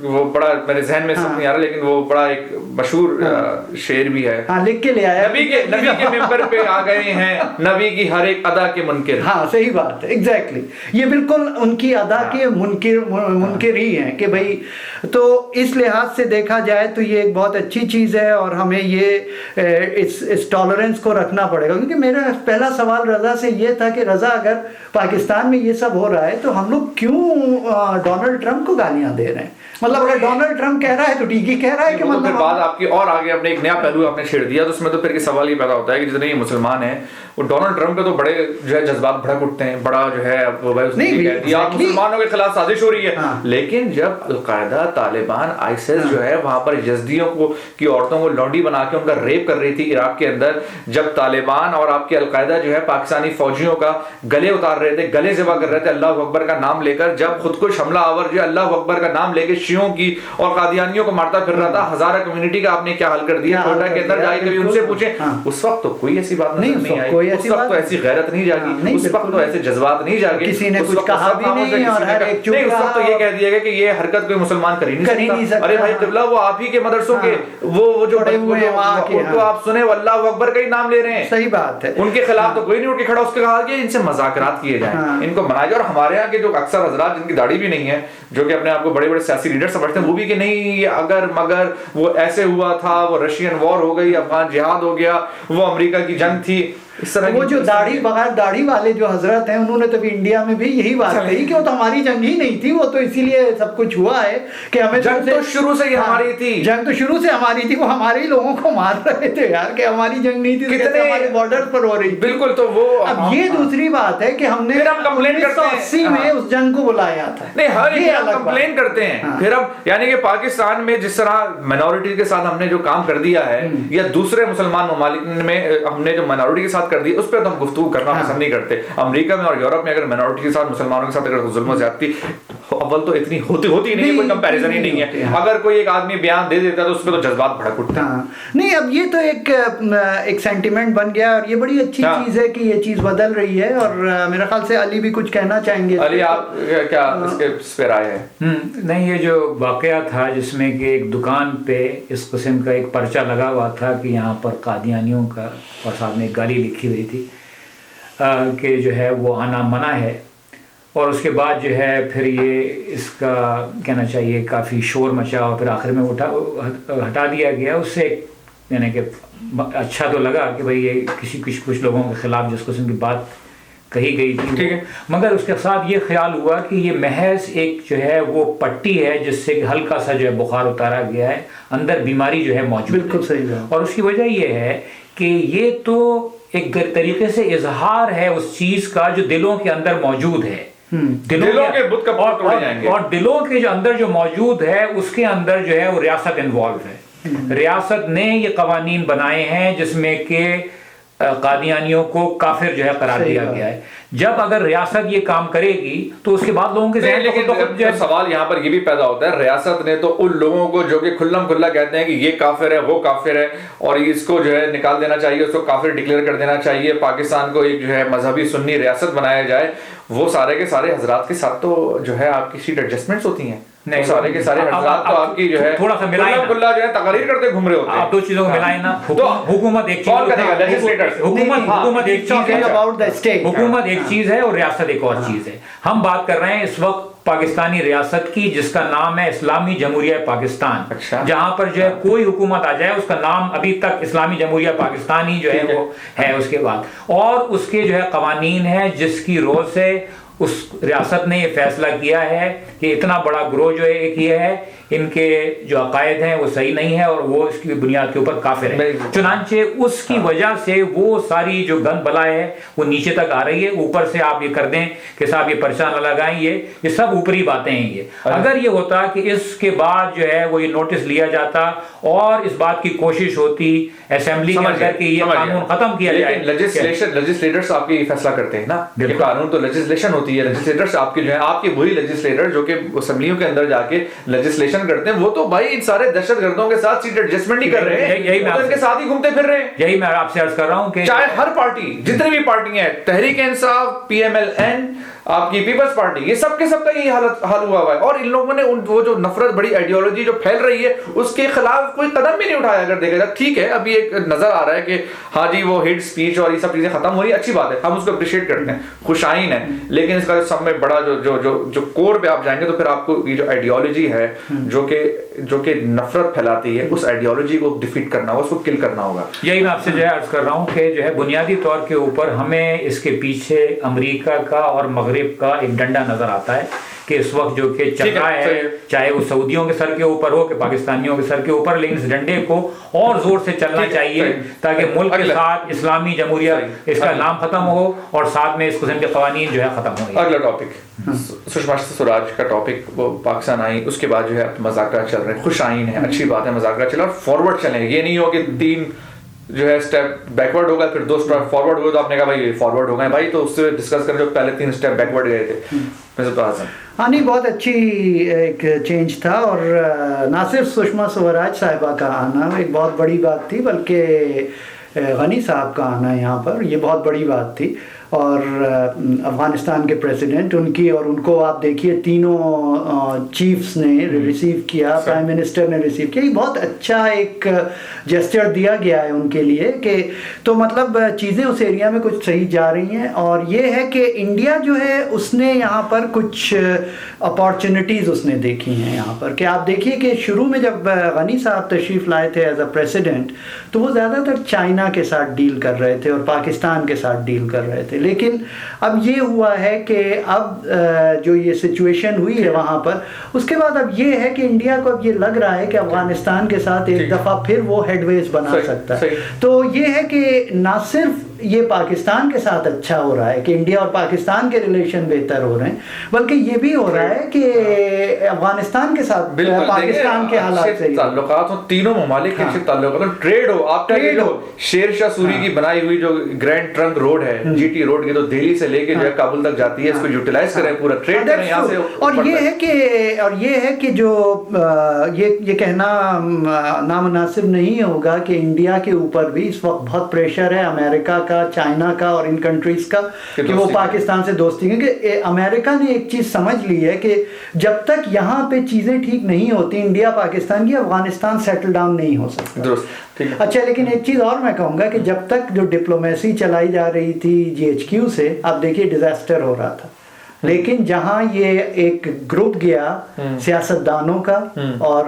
وہ بڑا میرے ذہن میں سب نہیں آ رہا، لیکن وہ بڑا ایک مشہور شعر بھی ہے، لکھ کے لے آیا، نبی کے ممبر پہ آ گئے ہیں نبی کی ہر ایک ادا کے منکر. ہاں صحیح بات ہے، ایگزیکٹلی یہ بالکل ان کی ادا کے منکر ہی ہیں کہ بھائی. تو اس لحاظ سے دیکھا جائے تو یہ ایک بہت اچھی چیز ہے، اور ہمیں یہ اس ٹالرنس کو رکھنا پڑے گا. کیونکہ میرا پہلا سوال رضا سے یہ تھا کہ رضا اگر پاکستان میں یہ سب ہو رہا ہے تو ہم لوگ کیوں ڈونلڈ ٹرمپ کو گالیاں دے رہے ہیں؟ مطلب اگر ڈونلڈ ٹرمپ کہہ رہا ہے تو ٹھیک ہی کہہ رہا ہے کہ مطلب پھر بات آپ کی اور آگے اپنے ایک نیا پہلو آپ نے چھیڑ دیا. تو اس میں تو پھر یہ سوال یہ پیدا ہوتا ہے کہ جتنے یہ مسلمان ہیں وہ ڈونلڈ ٹرمپ کے تو بڑے جو ہے جذبات بھڑک اٹھتے ہیں، بڑا جو ہے مسلمانوں کے خلاف سازش ہو رہی ہے. لیکن جب القاعدہ، طالبان، آئیسس جو ہے وہاں پر یزدیوں کو کی عورتوں کو لونڈی بنا کے ان کا ریپ کر رہی تھی عراق کے اندر، جب طالبان اور آپ کے القاعدہ جو ہے پاکستانی فوجیوں کا گلے اتار رہے تھے، گلے ذبح کر رہے تھے اللہ اکبر کا نام لے کر، جب خود کش حملہ آور جو ہے اللہ اکبر کا نام لے کے شیعوں کی اور قادیانیوں کو مارتا پھر رہا تھا، ہزارہ کمیونٹی کا آپ نے کیا حل کر دیا کوئٹہ کے اندر جائے کبھی ان سے پوچھیں. اس وقت تو کوئی ایسی بات نہیں آئی، اس وقت تو ایسی غیرت نہیں جاگی، اس وقت تو ایسے جذبات نہیں جاگے، کسی نے کچھ کہا بھی نہیں اور ہر ایک چپ رہا. اس وقت تو یہ کہہ دیا گیا کہ یہ حرکت کوئی مسلمان کر ہی نہیں سکتا. ارے بھائی قبلہ وہ آپ ہی کے مدرسوں کے وہ جو ان کو آپ سنیں وہ اللہ اکبر کا ہی نام لے رہے ہیں. صحیح بات ہے، ان کے خلاف تو کوئی نہیں اٹھ کے کھڑا. اس کے کہا کہ ان سے مذاکرات کیے جائیں، ان کو منایا جائے. اور ہمارے یہاں کے جو اکثر حضرات جن کی داڑھی بھی نہیں ہے، جو کہ اپنے آپ کو بڑے بڑے سیاسی لیڈر سمجھتے ہیں، وہ بھی کہ نہیں اگر مگر وہ ایسے ہوا تھا، وہ رشین وار ہو گئی، افغان جہاد ہو گیا، وہ امریکہ کی جنگ تھی. اس طرح وہ جو داڑھی بغیر داڑھی والے جو حضرت ہیں انہوں نے تو انڈیا میں بھی یہی بات کہی کہ وہ تو ہماری جنگ ہی نہیں تھی، وہ تو اسی لیے سب کچھ ہوا ہے کہ ہمیں جنگ تو شروع سے ہی ہماری تھی، جنگ تو شروع سے ہماری تھی، وہ ہمارے ہی لوگوں کو مار رہے تھے یار کہ ہماری جنگ نہیں تھی، کتنے ہمارے بارڈر پر ہو رہی. بالکل. تو وہ اب یہ دوسری بات ہے کہ ہم نے 1980 میں اس جنگ کو بلایا تھا. نہیں ہر ایک کمپلین کرتے ہیں. پھر اب یعنی کہ پاکستان میں جس طرح مائنورٹی کے ساتھ ہم نے جو کام کر دیا ہے یا دوسرے مسلمان ممالک میں ہم نے جو مائنورٹی کے ساتھ کر دی، اس پہ تو ہم گفتگو کرنا پسند نہیں کرتے. امریکہ میں اور یورپ میں اگر مائنورٹی کے ساتھ مسلمانوں کے ساتھ اگر ظلم و زیادتی اول تو اتنی ہوتی نہیں ہے، کوئی کمپیریزن ہی نہیں ہے. اگر کوئی ایک آدمی بیان دے دیتا ہے تو اس پہ تو جذبات بھڑک اٹھتے ہیں. نہیں اب یہ تو ایک سینٹیمنٹ بن گیا اور یہ بڑی اچھی چیز ہے کہ یہ چیز بدل رہی ہے. اور میرے خیال سے علی بھی کچھ کہنا چاہیں گے. علی آپ کیا اس کے پہ رائے ہے؟ نہیں، یہ جو واقعہ تھا جس میں کہ ایک دکان پہ اس قسم کا ایک پرچہ لگا ہوا تھا کہ یہاں پر قادیانیوں کا، اور ساتھ میں ایک گالی لکھی ہوئی تھی کہ جو ہے وہ آنا منع ہے. اور اس کے بعد جو ہے پھر یہ اس کا کہنا چاہیے کافی شور مچا اور پھر آخر میں ہٹا دیا گیا. اس سے یعنی کہ اچھا تو لگا کہ بھئی یہ کچھ لوگوں کے خلاف جس قسم کی بات کہی گئی تھی ٹھیک ہے، مگر اس کے ساتھ یہ خیال ہوا کہ یہ محض ایک جو ہے وہ پٹی ہے جس سے ہلکا سا جو ہے بخار اتارا گیا ہے، اندر بیماری جو ہے موجود. بالکل صحیح ہے. اور اس کی وجہ یہ ہے کہ یہ تو ایک طریقے سے اظہار ہے اس چیز کا جو دلوں کے اندر موجود ہے. دلوں کے بت کب توڑے جائیں گے، اور دلوں کے جو اندر جو موجود ہے اس کے اندر جو ہے وہ ریاست انوالو ہے. ریاست نے یہ قوانین بنائے ہیں جس میں کہ قادیانیوں کو کافر جو ہے قرار دیا گیا ہے. جب اگر ریاست یہ کام کرے گی تو اس کے بعد لوگوں کے ذہن سوال یہاں پر یہ بھی پیدا ہوتا ہے، ریاست نے تو ان لوگوں کو جو کہ کھلم کھلا کہتے ہیں کہ یہ کافر ہے وہ کافر ہے اور اس کو جو ہے نکال دینا چاہیے، اس کو کافر ڈکلیئر کر دینا چاہیے، پاکستان کو ایک جو ہے مذہبی سنی ریاست بنایا جائے. وہ سارے کے سارے حضرات کے ساتھ تو جو ہے آپ کی سیٹ ایڈجسٹمنٹس ہوتی ہیں. نہیں سارے کے سارے حضرات تو آپ کی جو ہے تھوڑا سا ملائیں کھلا جو ہے تقریر کرتے گھوم رہے ہوتے ہیں. آپ دو چیزوں کو ملائیں نا. حکومت ایک چیز ہے اور ریاست ایک اور چیز ہے. ہم بات کر رہے ہیں اس وقت پاکستانی ریاست کی جس کا نام ہے اسلامی جمہوریہ پاکستان. جہاں پر جو ہے کوئی حکومت آ جائے اس کا نام ابھی تک اسلامی جمہوریہ پاکستان ہی جو ہے وہ ہے. اس کے بعد اور اس کے جو ہے قوانین ہیں جس کی روز سے اس ریاست نے یہ فیصلہ کیا ہے کہ اتنا بڑا گروہ جو ہے ایک یہ ہے، ان کے جو عقائد ہیں وہ صحیح نہیں ہے اور وہ اس کی بنیاد کے اوپر کافر ہے. چنانچہ اس کی وجہ سے وہ ساری جو گند بلا ہے وہ نیچے تک آ رہی ہے. اوپر سے آپ یہ کر دیں کہ صاحب یہ پرچہ نہ لگائیں، یہ سب اوپری باتیں ہیں. یہ اگر یہ ہوتا کہ اس کے بعد جو ہے وہ یہ نوٹس لیا جاتا اور اس بات کی کوشش ہوتی اسمبلی کے اندر کہ یہ قانون ختم کیا جائے. لیجسلیٹرز آپ کی فیصلہ کرتے ہیں نا، یہ قانون تو لیجسلیشن ہوتی ہوتی ہے لیجسلیٹرس آپ کے جو ہے آپ کے وہی لیجسلیٹر جو کہ اسمبلیوں کے اندر جا کے لیجسلیشن کرتے ہیں, وہ تو بھائی ان سارے دہشت گردوں کے ساتھ سیٹ ایڈجسٹمنٹ نہیں کر رہے ہیں, ان کے ساتھ ہی گھومتے پھر رہے ہیں. یہی میں آپ سے عرض کر رہا ہوں کہ چاہے ہر پارٹی, جتنی بھی پارٹیاں ہیں, Tehreek Insaf, P M L N, آپ کی پیپلز پارٹی, یہ سب کے سب کا یہ حال ہوا ہوا ہے. اور ان لوگوں نے وہ جو نفرت بڑی آئیڈیالوجی جو پھیل رہی ہے اس کے خلاف کوئی قدم بھی نہیں اٹھایا. اگر دیکھا جائے ٹھیک ہے ابھی ایک نظر آ رہا ہے کہ ہاں جی وہ ہیٹ اسپیچ اور یہ سب چیزیں ختم ہو رہی ہے, اچھی بات ہے, ہم اس کو اپریشیٹ کرتے ہیں, خوشائن ہے. لیکن اس کا سب میں بڑا جو کور پہ آپ جائیں گے تو پھر آپ کو یہ جو آئیڈیالوجی ہے جو کہ نفرت پھیلاتی ہے, اس آئیڈیالوجی کو ڈیفیٹ کرنا ہوگا, اس کو کل کرنا ہوگا. یہی میں آپ سے جو ہے عرض کر رہا ہوں کہ جو ہے بنیادی طور کے اوپر ہمیں اس کے پیچھے امریکا کا اور مغرب کا ایک ڈنڈا نظر آتا ہے کہ اس وقت جو کہ چل رہا ہے, چاہے وہ سعودیوں کے سر کے اوپر ہو کہ پاکستانیوں کے سر کے اوپر, لیکن اس ڈنڈے کو اور زور سے چلنا چاہیے تاکہ ملک کے ساتھ اسلامی جمہوریہ اس کا نام ختم ہو اور ساتھ میں اس قسم کے قوانین جو ہے ختم ہو. اگلا ٹاپک سشما سوراج کا ٹاپک, وہ پاکستان آئی, اس کے بعد جو ہے مذاکرات چل رہے ہیں, خوش آئین ہے, اچھی بات ہے, مذاکرات چل رہا ہے اور فارورڈ چلیں. یہ نہیں ہو کہ 3 جو ہے اسٹیپ بیکورڈ ہوگا پھر 2 اسٹیپ فارورڈ ہوئے, تو آپ نے کہا بھائی فارورڈ ہو گئے بھائی, تو اس سے ڈسکس کریں جو پہلے 3 اسٹیپ بیکورڈ گئے تھے. ہاں نہیں, بہت اچھی ایک چینج تھا, اور نہ صرف سشما سوراج صاحبہ کا آنا ایک بہت بڑی بات تھی, بلکہ غنی صاحب کا آنا یہاں پر یہ بہت بڑی بات تھی. اور افغانستان کے پریزیڈنٹ ان کی, اور ان کو آپ دیکھیے تینوں چیفز نے ریسیو کیا, پرائم منسٹر نے ریسیو کیا, یہ بہت اچھا ایک جیسچر دیا گیا ہے ان کے لیے کہ تو مطلب چیزیں اس ایریا میں کچھ صحیح جا رہی ہیں. اور یہ ہے کہ انڈیا جو ہے اس نے یہاں پر کچھ اپارچونیٹیز اس نے دیکھی ہیں یہاں پر, کہ آپ دیکھیے کہ شروع میں جب غنی صاحب تشریف لائے تھے ایز اے پریزیڈنٹ تو وہ زیادہ تر چائنا کے ساتھ ڈیل کر رہے تھے اور پاکستان کے ساتھ ڈیل کر رہے تھے. لیکن اب یہ ہوا ہے کہ اب جو یہ سچویشن ہوئی ہے وہاں پر, اس کے بعد اب یہ ہے کہ انڈیا کو اب یہ لگ رہا ہے کہ افغانستان کے ساتھ ایک دفعہ پھر وہ ہیڈ ویز بنا سکتا ہے. تو یہ ہے کہ نہ صرف یہ پاکستان کے ساتھ اچھا ہو رہا ہے کہ انڈیا اور پاکستان کے ریلیشن بہتر ہو رہے ہیں, بلکہ یہ بھی ہو رہا ہے کہ افغانستان کے ساتھ پاکستان کے حالات سے تعلقات ہوں, تینوں ممالک کے اچھے تعلقات, ٹریڈ ہو. آپ ٹریڈ ہو, شیر شاہ سوری کی بنائی ہوئی جو گرینڈ ٹرنک روڈ ہے, جی ٹی روڈ کی, تو دہلی سے لے کے جو ہے کابل تک جاتی ہے, اس کو یوٹیلائز کریں, پورا ٹریڈ کریں یہاں سے. اور یہ ہے کہ جو یہ کہنا نامناسب نہیں ہوگا کہ انڈیا کے اوپر بھی اس وقت بہت پریشر ہے امریکہ کا, چائنا کا اور ان کنٹریز کا کہ وہ پاکستان سے دوستی کریں. کہ امریکہ نے ایک چیز سمجھ لی ہے کہ جب تک یہاں پہ چیزیں ٹھیک نہیں ہوتی انڈیا پاکستان کی, افغانستان سیٹل ڈاؤن نہیں ہو سکتا. اچھا, لیکن ایک چیز اور میں کہوں گا کہ جب تک جو ڈپلومیسی چلائی جا رہی تھی GHQ سے, آپ دیکھیے ڈیزاسٹر ہو رہا تھا, لیکن جہاں یہ ایک گروپ گیا سیاستدانوں کا اور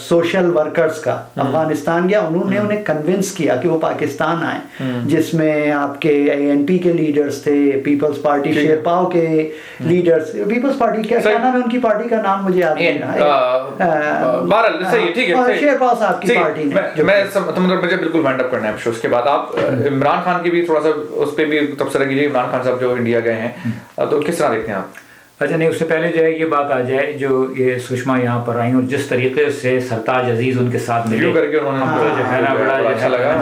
سوشل ورکرز کا افغانستان گیا, انہوں نے انہیں کنونس کیا کہ وہ پاکستان آئیں, جس میں آپ کے ANP کے لیڈرز تھے, پیپلز پارٹی شیرپاؤ کے لیڈرز, پیپلز پارٹی کیا نام ہے ان کی پارٹی کا نام مجھے یاد نہیں رہا, شیرپاؤ صاحب کی پارٹی نے. مجھے بالکل وائنڈ اپ کرنا ہے. اس کے بعد آپ عمران خان کی بھی تھوڑا سا اس پہ بھی تبصرہ کیجیے. عمران خان صاحب جو انڈیا گئے ہیں, تو کس طرح دیکھتے ہیں آپ؟ اچھا نہیں, اس سے پہلے جو ہے یہ بات آ جائے جو یہ سشما یہاں پر آئیں اور جس طریقے سے سرتاج عزیز ان کے ساتھ ملے کر کے انہوں نے جو ہے نا بڑا اچھا لگا.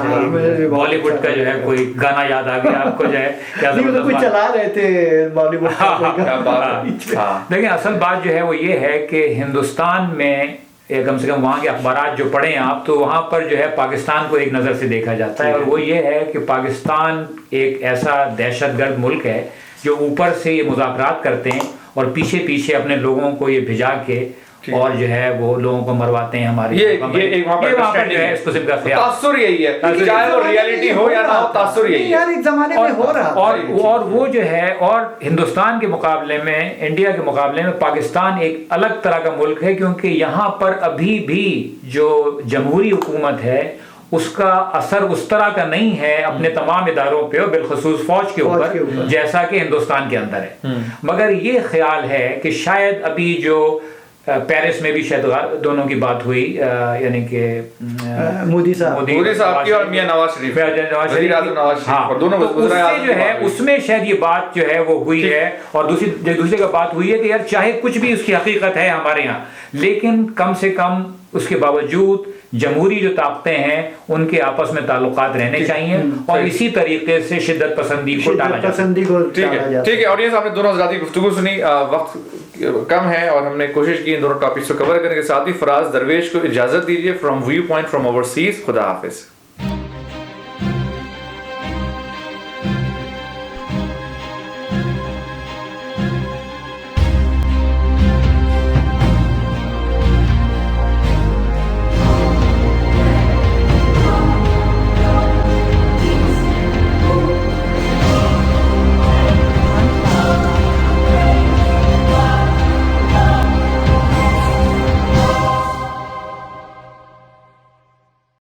بالی ووڈ کا جو ہے کوئی گانا یاد آ گیا آپ کو, جو ہے کیا چلا رہے تھے بالی ووڈ. دیکھیں اصل بات جو ہے وہ یہ ہے کہ ہندوستان میں کم سے کم وہاں کے اخبارات جو پڑھیں آپ, تو وہاں پر جو ہے پاکستان کو ایک نظر سے دیکھا جاتا ہے, اور وہ یہ ہے کہ پاکستان ایک ایسا دہشت گرد ملک ہے جو اوپر سے یہ مذاکرات کرتے ہیں اور پیچھے پیچھے اپنے لوگوں کو یہ بھجا کے اور جو ہے وہ لوگوں کو مرواتے ہیں. ہمارے یہ وہاں پر جو ہے اس قسم کا تاثر یہی ہے, چاہے وہ ریئلٹی ہو یا نہ ہو, تاثر یہی ہے. ایک زمانے میں ہو رہا اور وہ جو ہے, اور ہندوستان کے مقابلے میں, انڈیا کے مقابلے میں پاکستان ایک الگ طرح کا ملک ہے, کیونکہ یہاں پر ابھی بھی جو جمہوری حکومت ہے اس کا اثر اس طرح کا نہیں ہے اپنے تمام اداروں پہ, اور بالخصوص فوج کے اوپر, جیسا کہ ہندوستان کے اندر ہے. مگر یہ خیال ہے کہ شاید ابھی جو پیرس میں بھی شاید دونوں کی بات ہوئی, یعنی کہ مودی صاحب کی اور میاں نواز شریف, جو ہے اس میں شاید یہ بات جو ہے وہ ہوئی ہے. اور دوسری کا بات ہوئی ہے کہ یار چاہے کچھ بھی اس کی حقیقت ہے ہمارے یہاں, لیکن کم سے کم اس کے باوجود جمہوری جو طاقتیں ہیں ان کے آپس میں تعلقات رہنے چاہیے اور اسی طریقے سے شدت پسندی کو ٹالا جائے. ٹھیک ہے آڈینس، آپ نے دونوں حضرات کی گفتگو سنی، وقت کم ہے اور ہم نے کوشش کی ان دونوں ٹاپکس کو کور کرنے کے ساتھ ہی فراز درویش کو اجازت دیجیے from view point from overseas. خدا حافظ.